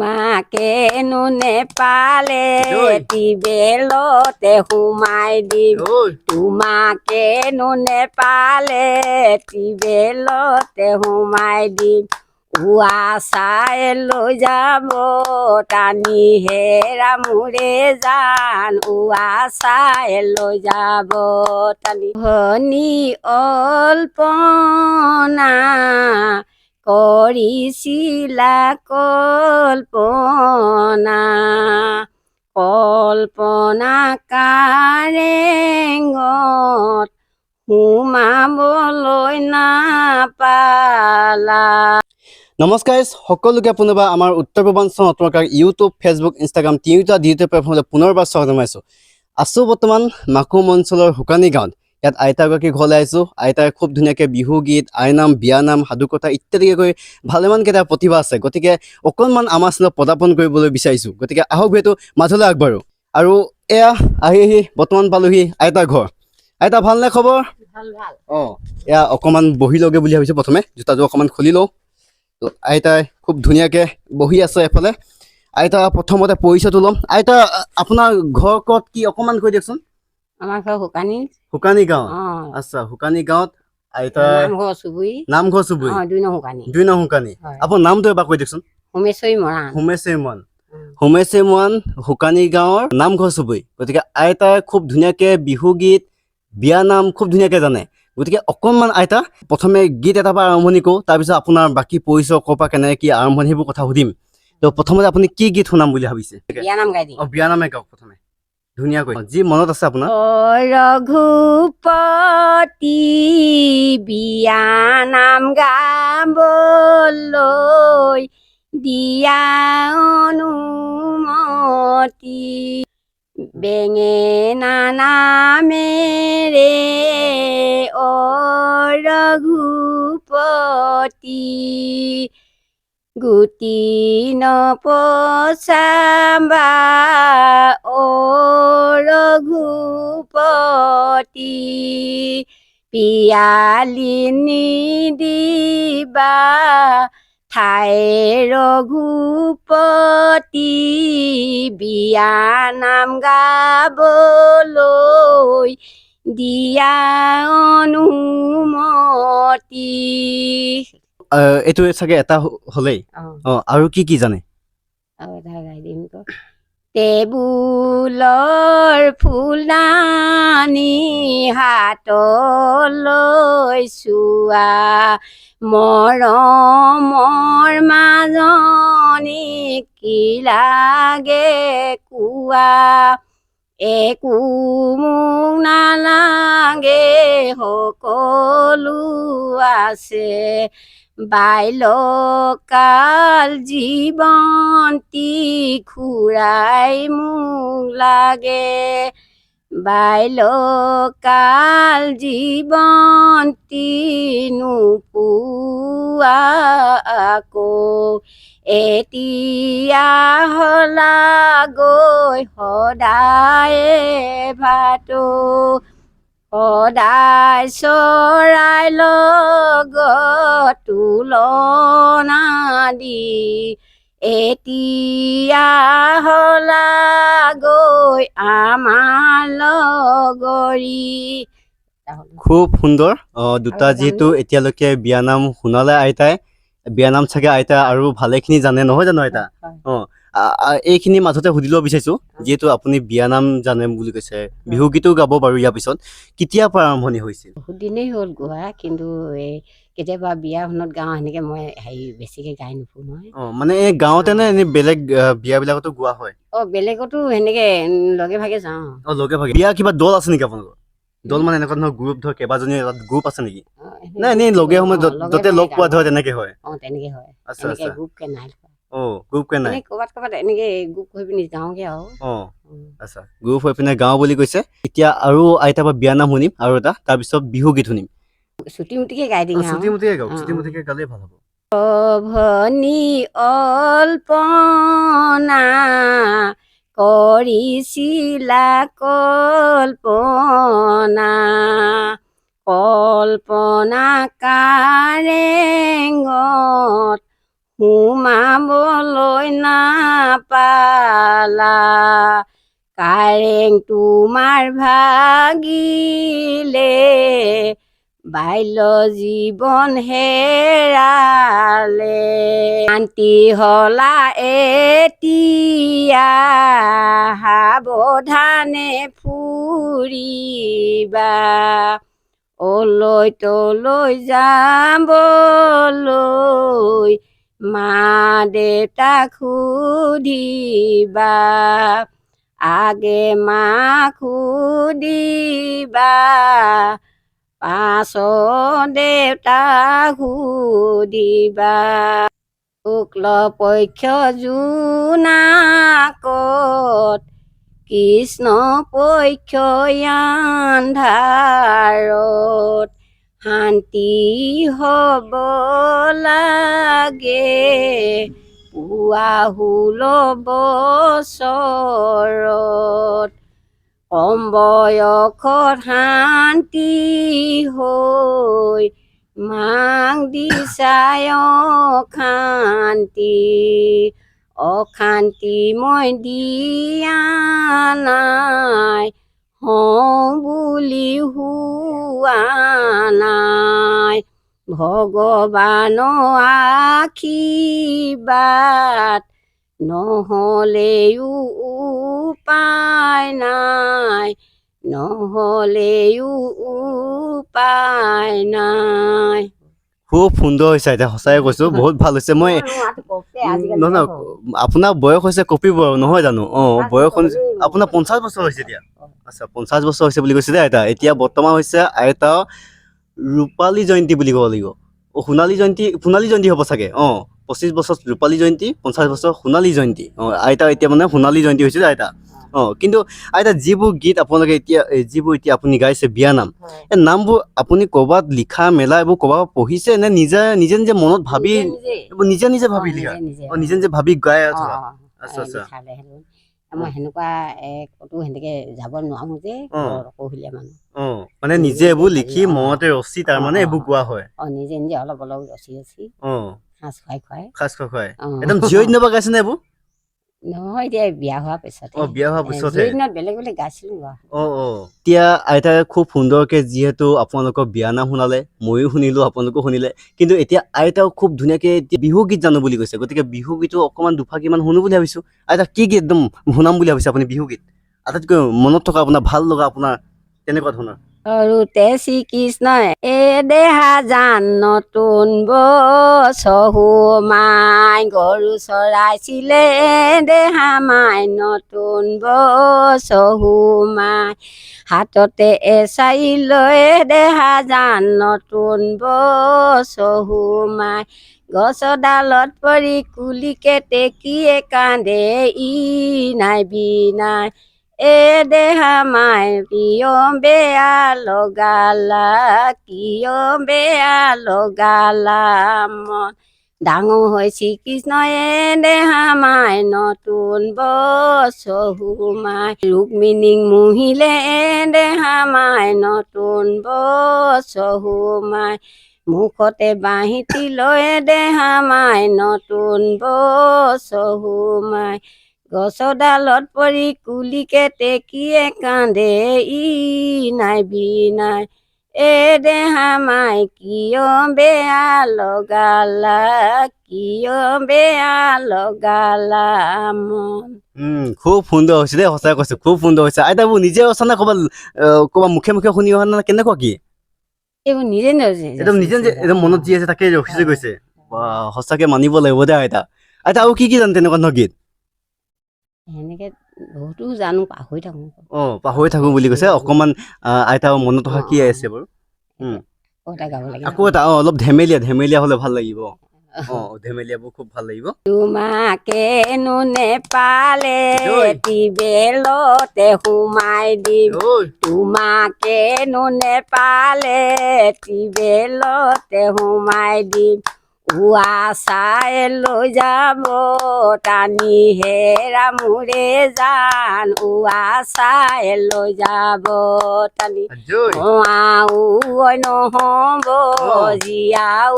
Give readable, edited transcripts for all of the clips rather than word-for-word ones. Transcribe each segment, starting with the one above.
মাকেনো নেপালে টিবেলতে সোমাই দিম তোমাকেনো নেপালে টিবেলতে সোমাই দিম উৱা চাই লৈ যাব টানি হেৰা মোৰে জান উৱা চাই লৈ যাব টানি ধনী অল্পনা কৰিছিলা কল্পনা কল্পনা কাৰেঙত সোমাবলৈ নাপালা। নমস্কাৰ সকলোকে পুনৰবাৰ আমাৰ উত্তৰ পূৰ্বাঞ্চল আপোনালোকৰ ইউটিউব ফেচবুক ইনষ্টাগ্ৰাম তিনিটা ডিজিটেল প্লেটফৰ্মলৈ পুনৰবাৰ স্বাগতম জনাইছোঁ। আছোঁ বৰ্তমান মাকুম অঞ্চলৰ শুকানী গাঁৱত। ইয়াত আইতাগৰাকী ঘৰলৈ আহিছোঁ। আইতাই খুব ধুনীয়াকৈ বিহু গীত, আইনাম, বিয়ানাম, সাধুকথা ইত্যাদিকৈ ভালেমানকেইটা প্ৰতিভা আছে। গতিকে অকণমান আমাৰ চেনেলত পদাৰ্পণ কৰিবলৈ বিচাৰিছোঁ। গতিকে আহক যিহেতু মাজলৈ আগবাঢ়ো। আৰু এয়া আহি বৰ্তমান পালোহি আইতাৰ ঘৰ। আইতা ভালনে খবৰ? ভাল ভাল। অঁ, এয়া অকণমান বহি লওঁগৈ বুলি ভাবিছোঁ। প্ৰথমে জোতাযোৰ অকণমান খুলি লওঁ। তো আইতাই খুব ধুনীয়াকৈ বহি আছে এফালে। আইতা প্ৰথমতে পৰিচয়টো ল'ম। আইতা আপোনাৰ ঘৰ ক'ত কি অকণমান কৈ দিয়কচোন। আমাৰ ঘৰ শুকানী গাঁৱত। আচ্ছা, শুকানী গাঁৱত আইতাৰ নামঘৰ চুবুৰী। দুই নং শুকানী। আপোনাৰ নামটো এবাৰ কৈ দিয়কচোন। সোমেশ্বৰী মৰাণ। সোমেশ্বৰী মৰাণ শুকানী গাঁৱৰ নামঘৰ চুবুৰী। গতিকে আইতাই খুব ধুনীয়াকৈ বিহু গীত, বিয়ানাম খুব ধুনীয়াকৈ জানে। গতিকে অকণমান আইতা প্ৰথমে গীত এটাৰ পৰা আৰম্ভণি কৰোঁ, তাৰপিছত আপোনাৰ বাকী পৰিচয় ক'ৰ পৰা কেনেকৈ কি আৰম্ভণি সেইবোৰ কথা সুধিম। তো প্ৰথমতে আপুনি কি গীত শুনাম বুলি ভাবিছে? বিয়ানাম গাই দিম। অঁ, বিয়ানামে গাওক প্ৰথমে ধুনীয়াকৈ, যি মনত আছে আপোনাৰ। ৰঘুপতি বিয়ানাম গাবলৈ দিয়া অনুমতি বেঙেনা নামেৰে অ ৰঘুপতি গুটি নপচাবা অ ৰঘুপতি পিয়ালি নিদিবা ঠাই ৰঘুপতি বিয়ানাম গাবলৈ দিয়া অনুমতি। এইটো চাগে এটা হ'লেই। অঁ, আৰু কি কি জানে? টেবুলৰ ফুলদানি হাতলৈ চোৱা মৰমৰ মাজনী কি লাগে কোৱা একো মোক নালাগে সকলো আছে বাইলকাল জীৱন্তী খুৰাই মোক লাগে বাইলকাল জীৱন্তী নোপোৱা আকৌ এতিয়া হলা গৈ সদায় ভাতো সদায় চৰাই লগত তুলনা দি এতিয়া হলা গৈ আমাৰ লগৰী। খুব সুন্দৰ। দুটা যিহেতু এতিয়ালৈকে বিয়ানাম শুনালে আইতাই, বিয়ানাম চাগে আইতা আৰু ভালেখিনি জানে নহয় জানো আইতা? অঁ, এইখিনি মাজতে সুধি ল'ব বিচাৰিছোঁ, যিহেতু আপুনি বিয়ানাম জানে বুলি কৈছে, বিহু গীতো গাব বাৰু ইয়াৰ পিছত, কেতিয়াৰ পৰা আৰম্ভণি হৈছিল? বহুত দিনেই হ'ল গোৱা, কিন্তু এই কেতিয়াবা বিয়াখনত গাওঁ, সেনেকৈ মই বেছিকৈ গাই নুফুৰো নহয়। অঁ, মানে এই গাঁৱতে নে এনেই বেলেগ বিয়াবিলাকতো গোৱা হয়? অঁ, বেলেগতো সেনেকৈ লগে ভাগে যাওঁ। অঁ, লগে ভাগে। বিয়া কিবা দল আছে নেকি আপোনালোকৰ? দল মানে এনেকুৱা ধৰণৰ গ্ৰুপ ধৰ কেইবাজনী গ্ৰুপ আছে নেকি? নাই এনেই লগে সময়ে য'তে লগ পোৱা ধৰ তেনেকৈ হয়? অঁ, তেনেকৈ হয়। আচ্ছা আচ্ছা। গ্ৰুপকৈ নাই। অঁ, গ্ৰুপকৈ নাই। ক'ৰবাত এনেকৈ গ্ৰুপ হৈ পিনি যাওঁগৈ আৰু। অঁ, আচ্ছা, গ্ৰুপ হৈ পিনে গাওঁ বুলি কৈছে। এতিয়া আৰু আইতাৰ পৰা বিয়ানাম শুনিম আৰু এটা, তাৰপিছত বিহু গীত শুনিম। চুটি মুটিকৈ গাই দিম। চুটি মুটিকৈ গাওক, চুটি মুটিকৈ গালেই ভাল হ'ব। ধনী অল্পনা কৰিছিলা কল্পনা কল্পনা কাৰেঙত সোমাবলৈ নাপালা কাৰেং তোমাৰ ভাগিলে বাল্য জীৱন হেৰালে শান্তি হলা এতিয়া সাৱধানে ফুৰিবা অলৈ তলৈ যাবলৈ মা দেউতাক সুধিবা আগে মাক সুধিবা পাছত দেউতাক সুধিবা শুক্ল পক্ষ জোনাকত কৃষ্ণ পক্ষ আন্ধাৰত শান্তি হ'ব লাগে পুৱা 16 বছৰত কম বয়সত শান্তি হৈ মাক দিছাই অশান্তি অশান্তি মই দিয়া নাই হওঁ বুলি হোৱা নাই ভগৱানৰ আশীৰ্বাদ নহ'লেও উপায় নাই নহ'লেও উপায় নাই খুব সুন্দৰ হৈছে এতিয়া সঁচাই কৈছো বহুত ভাল হৈছে মই নহয় আপোনাৰ বয়স হৈছে কপিব নহয় জানো বয়স আপোনাৰ 50 বছৰ হৈছে এতিয়া আচ্ছা 50 বছৰ হৈছে বুলি কৈছে দে আইতা এতিয়া বৰ্তমান হৈছে আইতা ৰূপালী জয়ন্তী বুলি ক'ব লাগিব সোণালী জয়ন্তী হ'ব চাগে 25 বছৰ ৰূপালী জয়ন্তী 50 বছৰ সোণালী জয়ন্তী আইতা এতিয়া মানে সোণালী জয়ন্তী হৈছে আইতা কিন্তু আইতা যিবোৰ গীত আপোনালোকে এতিয়া যিবোৰ এতিয়া আপুনি গাইছে বিয়ানাম এই নামবোৰ আপুনি ক'ৰবাত লিখা মেলা এইবোৰ ক'ৰবাত পঢ়িছে নে নিজে নিজে মনত ভাবি এইবোৰ নিজে ভাবি লিখা নিজে ভাবি গাই থকা আচ্ছা আচ্ছা মই সেনেকুৱা ক'তো সেনেকে যাব নোৱাৰো যে পঢ়িলে মানুহ মানে নিজে এইবোৰ লিখি মনতে ৰচি তাৰমানে এইবোৰ গোৱা হয় নিজে অলপ ৰচি সাজ খুৱাই একদম জিৰ' দিনৰ পৰা গাইছে নে এইবোৰ নহয় এতিয়া বিয়া হোৱাৰ পিছতে বিয়া হোৱাৰ পিছতে বেলেগ বেলেগ গাইছিলো এতিয়া আইতাই খুব সুন্দৰকে যিহেতু আপোনালোকৰ বিয়ানাম শুনালে ময়ো শুনিলো আপোনালোকেও শুনিলে কিন্তু এতিয়া আইতাও খুব ধুনীয়াকে এতিয়া বিহু গীত জানো বুলি কৈছে গতিকে বিহু গীতো অকণমান দুফাকিমান শুনো বুলি ভাবিছো আইতা কি গীত একদম শুনাম বুলি ভাবিছে আপুনি বিহু গীত আটাইতকৈ মনত থকা আপোনাৰ ভাল লগা আপোনাৰ তেনেকুৱা ধৰণৰ সৰুতে শ্ৰীকৃষ্ণই এ দেহা জান নতুন বছহু মাই গৰু চৰাইছিলে দেহা মাই নতুন বছহু মাই হাততে এচাৰি লৈ দেহা জান নতুন বছহু মাই গছডালত পৰি কুলিকে টেকিয়ে কান্দে ই নাই বিনাই এ দেহা মাই কিয় বেয়া লগালা কিয় বেয়া লগালা মন ডাঙৰ হৈ শ্ৰীকৃষ্ণয়ে দেহা মাই নতুন বছহু মাই ৰুক্মিণীক মুহিলে দেহা মাই নতুন বছহু মাই মুখতে বাঁহিতি লৈ দেহা মাই নতুন বছহু মাই গছডালত পৰি কুলিকে টেকিয়ে কান্দে ই নাই বিনাই এ দেহা মাই কিয় বেয়া লগালা কিয় বেয়া লগালা মন খুব সুন্দৰ হৈছে দেই সঁচাই কৈছো খুব সুন্দৰ হৈছে আইতাবোৰ নিজে ৰচা নে ক'ৰবাত মুখে মুখে শুনি অহা নে কেনেকুৱা কি এইবোৰ নিজে একদম নিজে একদম মনত যি আছে তাকে ৰখি গৈছে সঁচাকে মানিব লাগিব দে আইতা আৰু কি জানে তেনেকুৱা ধৰণৰ গীত সেনেকে বহুতো জানো পাহৰি থাকো বুলি কৈছে অকমান আইতা মনত অহা কি আছে বাৰু আকৌ এটা অলপ ধেমেলীয়া হলে ভাল লাগিব ধেমেলীয়াবোৰ খুব ভাল লাগিব তোমাকে নেপালে টিবেলতে সোমাই দিম তোমাকে নেপালে টিবেলতে সোমাই দিম উৱা চাই লৈ যাব টানি হেৰা মোৰে জান উৱা চাই লৈ যাব টানি জয় আউ ঐ নহ'ব জীয়াও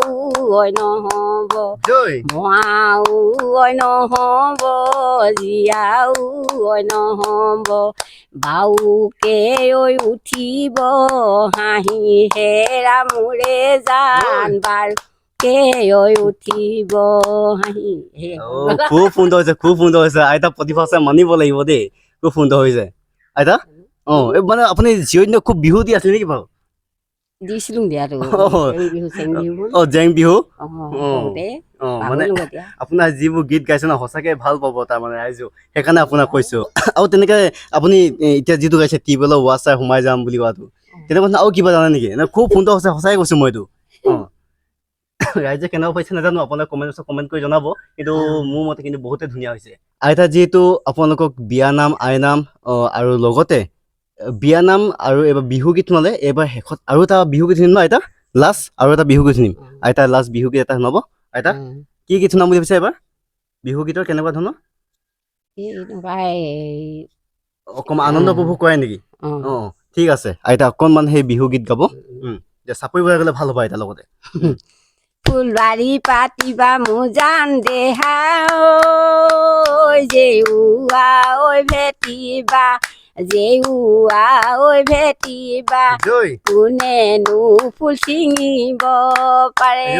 ঐ নহ'ব জয় আউ ঐ নহ'ব জীয়াও ঐ নহ'ব বাউকে ঐ উঠিব হাঁহি হেৰা মোৰে জান বাৰুকে ঐ উঠিব হাঁহি খুব সুন্দৰ হৈছে খুব সুন্দৰ হৈছে আইতা প্ৰতিভা আছে মানিব লাগিব দেই খুব সুন্দৰ হৈছে আইতা এই মানে আপুনি জীয়ৰী দিনত খুব বিহু দি আছিল নেকি বাৰু দিছিলোঁ দিয়াতো বিহু চেং বিহু জেং বিহু সৰুতে মানে পাহৰিলোঁ এতিয়া আপোনাৰ যিবোৰ গীত গাইছে ন সঁচাকে ভাল পাব তাৰমানে ৰাইজো সেইকাৰণে আপোনাক কৈছো আৰু তেনেকে আপুনি এতিয়া যিটো গাইছে টিউবৱেলৰ ৱাছ চাই সোমাই যাম বুলি কোৱাটো তেনেকুৱা আৰু কিবা জানে নেকি খুব সুন্দৰ হৈছে সঁচাই কৈছো মই এইটো ৰাইজে কেনেকুৱা পাইছে নাজানো আপোনাক কমেণ্ট কৰি জনাব কিন্তু মোৰ মতে কিন্তু বহুতে ধুনীয়া হৈছে আইতা যিহেতু আপোনালোকক বিয়ানাম আইনাম আৰু লগতে বিয়ানাম আৰু এইবাৰ বিহুগীত শুনালে এইবাৰ শেষত আৰু এটা বিহুগীত শুনিম ন আইতা লাষ্ট আৰু এটা বিহুগীত শুনিম আইতা লাষ্ট বিহুগীত এটা শুনাব আইতা কি গীত শুনাম বুলি ভাবিছে এবাৰ বিহুগীতৰ কেনেকুৱা ধৰণৰ অকণমান আনন্দ উপভোগ কৰে নেকি ঠিক আছে আইতা অকণমান সেই বিহুগীত গাব চাপৰি বজাই গ'লে ভাল হ'ব আইতাৰ লগতে ফুলবাৰী পাতিবা মোজান দেহা ঐ জেউৱা ঐ ভেটিবা জেউৱা ঐ ভেটিবা কোনেনো ফুল ছিঙিব পাৰে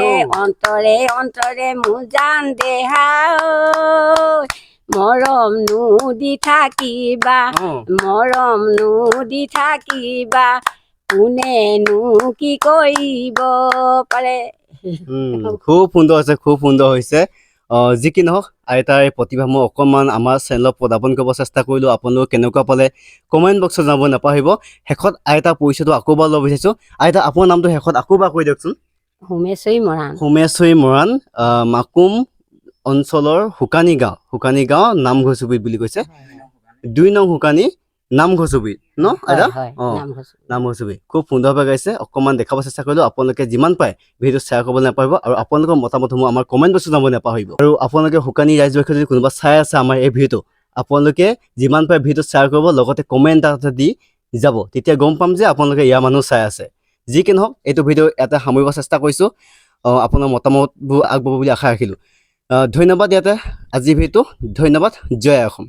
অন্তৰে অন্তৰে মোজান দেহা মৰমনো দি থাকিবা মৰমনো দি থাকিবা কোনেনো কি কৰিব পাৰে খুব সুন্দৰ হৈছে যি কি নহওক আইতাৰ এই প্ৰতিভা মই অকণমান আমাৰ চেনেলত প্ৰদাপন কৰিব চেষ্টা কৰিলোঁ আপোনালোকে কেনেকুৱা পালে কমেণ্ট বক্সত জনাব নাপাহৰিব শেষত আইতাৰ পৰিচয়টো আকৌ এবাৰ ল'ব বিচাৰিছোঁ আইতা আপোনাৰ নামটো শেষত আকৌ এবাৰ কৈ দিয়কচোন সোমেশ্বৰী মৰাণ মাকুম অঞ্চলৰ শুকানী গাঁও নামঘৰ চুবুৰীত বুলি কৈছে 2 নং শুকানী নামঘৰ চুবুৰীত ন আইতা নামঘৰ চুবুৰীত খুব সুন্দৰভাৱে গাইছে অকণমান দেখাব চেষ্টা কৰিলোঁ আপোনালোকে যিমান পাৰে ভিডিঅ'টো শ্বেয়াৰ কৰিবলৈ নাপাহৰিব আৰু আপোনালোকৰ মতামতসমূহ আমাৰ কমেণ্ট বক্সত জনাব নাপাহৰিব আৰু আপোনালোকে শুকানী ৰাইজবাসী যদি কোনোবা চাই আছে আমাৰ এই ভিডিঅ'টো আপোনালোকে যিমান পাৰে ভিডিঅ'টো শ্বেয়াৰ কৰিব লগতে কমেণ্ট এটা দি যাব তেতিয়া গম পাম যে আপোনালোকে ইয়াৰ মানুহ চাই আছে যি কি নহওক এইটো ভিডিঅ' ইয়াতে সামৰিব চেষ্টা কৰিছোঁ আপোনাৰ মতামতবোৰ আগবঢ়াব বুলি আশা ৰাখিলোঁ ধন্যবাদ ইয়াতে আজি ভিডিঅ'টো ধন্যবাদ জয় অসম